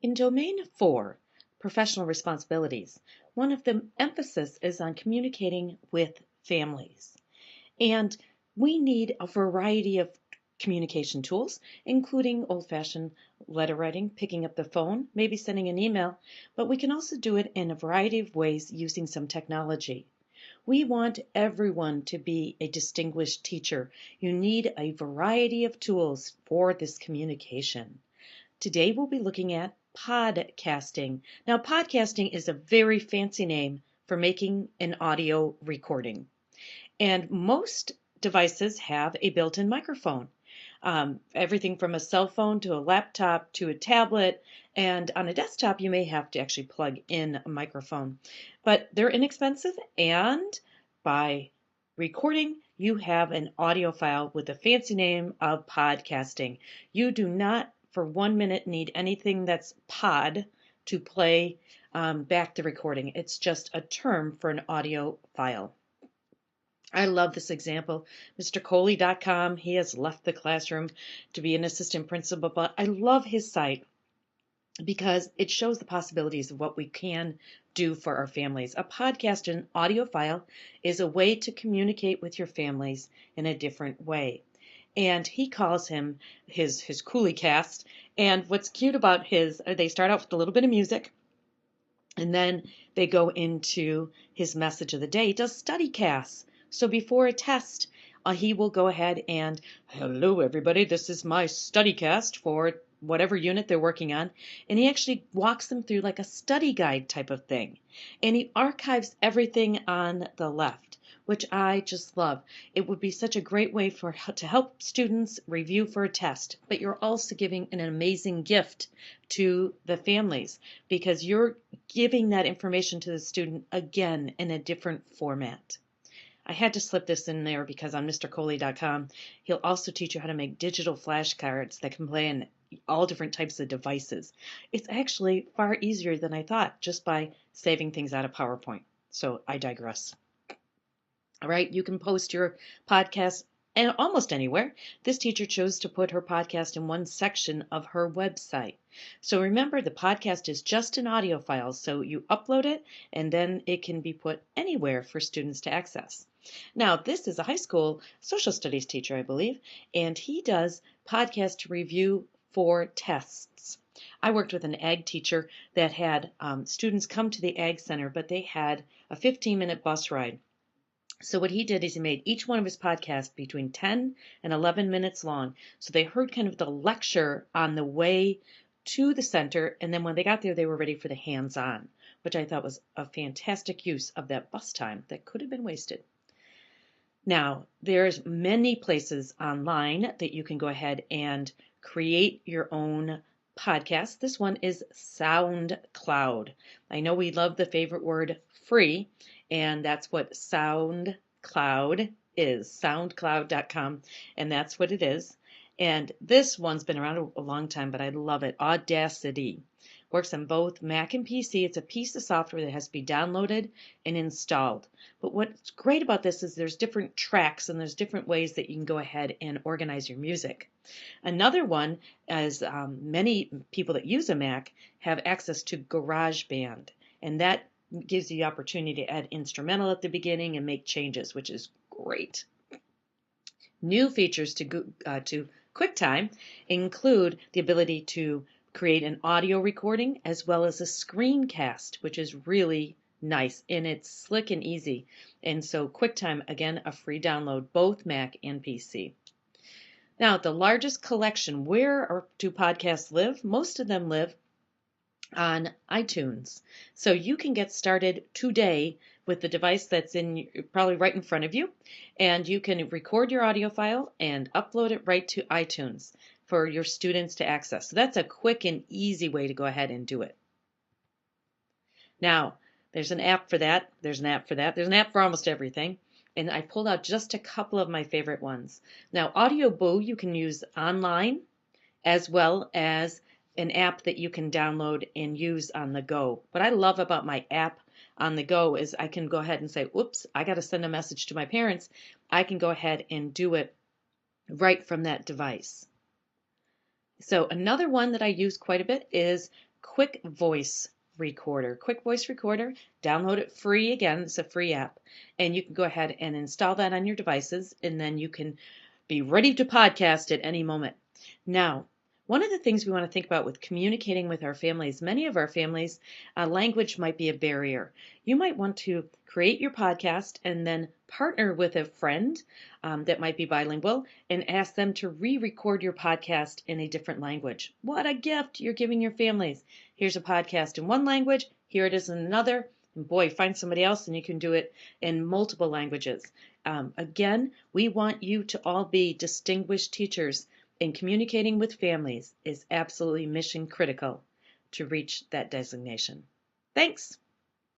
In Domain 4, Professional Responsibilities, one of the emphasis is on communicating with families. And we need a variety of communication tools, including old-fashioned letter writing, picking up the phone, maybe sending an email, but we can also do it in a variety of ways using some technology. We want everyone to be a distinguished teacher. You need a variety of tools for this communication. Today we'll be looking at podcasting. Now, podcasting is a very fancy name for making an audio recording. And most devices have a built-in microphone. Everything from a cell phone to a laptop to a tablet. And on a desktop, you may have to actually plug in a microphone. But they're inexpensive, and by recording, you have an audio file with the fancy name of podcasting. You do not for 1 minute need anything that's pod to play back the recording. It's just a term for an audio file. I love this example. Mr. Coley.com, he has left the classroom to be an assistant principal, but I love his site because it shows the possibilities of what we can do for our families. A podcast and audio file is a way to communicate with your families in a different way. And he calls him his Cooleycast. And what's cute about they start out with a little bit of music, and then they go into his message of the day. He does Studycast. So before a test, he will go ahead and, hello everybody, this is my Studycast for whatever unit they're working on. And he actually walks them through like a study guide type of thing. And he archives everything on the left, which I just love. It would be such a great way to help students review for a test, but you're also giving an amazing gift to the families because you're giving that information to the student again in a different format. I had to slip this in there because on MrColey.com, he'll also teach you how to make digital flashcards that can play in all different types of devices. It's actually far easier than I thought just by saving things out of PowerPoint. So I digress. All right, you can post your podcast almost anywhere. This teacher chose to put her podcast in one section of her website. So remember, the podcast is just an audio file, so you upload it and then it can be put anywhere for students to access. Now, this is a high school social studies teacher, I believe, and he does podcast review for tests. I worked with an ag teacher that had students come to the ag center, but they had a 15-minute bus ride. So what he did is he made each one of his podcasts between 10 and 11 minutes long. So they heard kind of the lecture on the way to the center, and then when they got there, they were ready for the hands-on, which I thought was a fantastic use of that bus time that could have been wasted. Now, there's many places online that you can go ahead and create your own podcast. This one is SoundCloud. I know we love the favorite word free, and that's what SoundCloud is, soundcloud.com, and that's what it is. And this one's been around a long time, but I love it. Audacity. Works on both Mac and PC. It's a piece of software that has to be downloaded and installed. But what's great about this is there's different tracks and there's different ways that you can go ahead and organize your music. Another one is many people that use a Mac have access to GarageBand, and that gives you the opportunity to add instrumental at the beginning and make changes, which is great. New features to Quicktime include the ability to create an audio recording as well as a screencast, which is really nice, and it's slick and easy. And so QuickTime, again, a free download, both Mac and PC. Now, the largest collection, where do podcasts live? Most of them live on iTunes. So you can get started today with the device that's probably right in front of you, and you can record your audio file and upload it right to iTunes for your students to access. So that's a quick and easy way to go ahead and do it. Now, there's an app for that. There's an app for that. There's an app for almost everything. And I pulled out just a couple of my favorite ones. Now, Audioboo you can use online as well as an app that you can download and use on the go. What I love about my app on the go is I can go ahead and say, oops, I got to send a message to my parents. I can go ahead and do it right from that device. So another one that I use quite a bit is Quick Voice Recorder. Quick Voice Recorder, download it free. Again, it's a free app. And you can go ahead and install that on your devices, and then you can be ready to podcast at any moment. Now, one of the things we want to think about with communicating with our families, many of our families, language might be a barrier. You might want to create your podcast and then partner with a friend that might be bilingual and ask them to re-record your podcast in a different language. What a gift you're giving your families. Here's a podcast in one language, here it is in another. And boy, find somebody else and you can do it in multiple languages. Again, we want you to all be distinguished teachers, and communicating with families is absolutely mission critical to reach that designation. Thanks.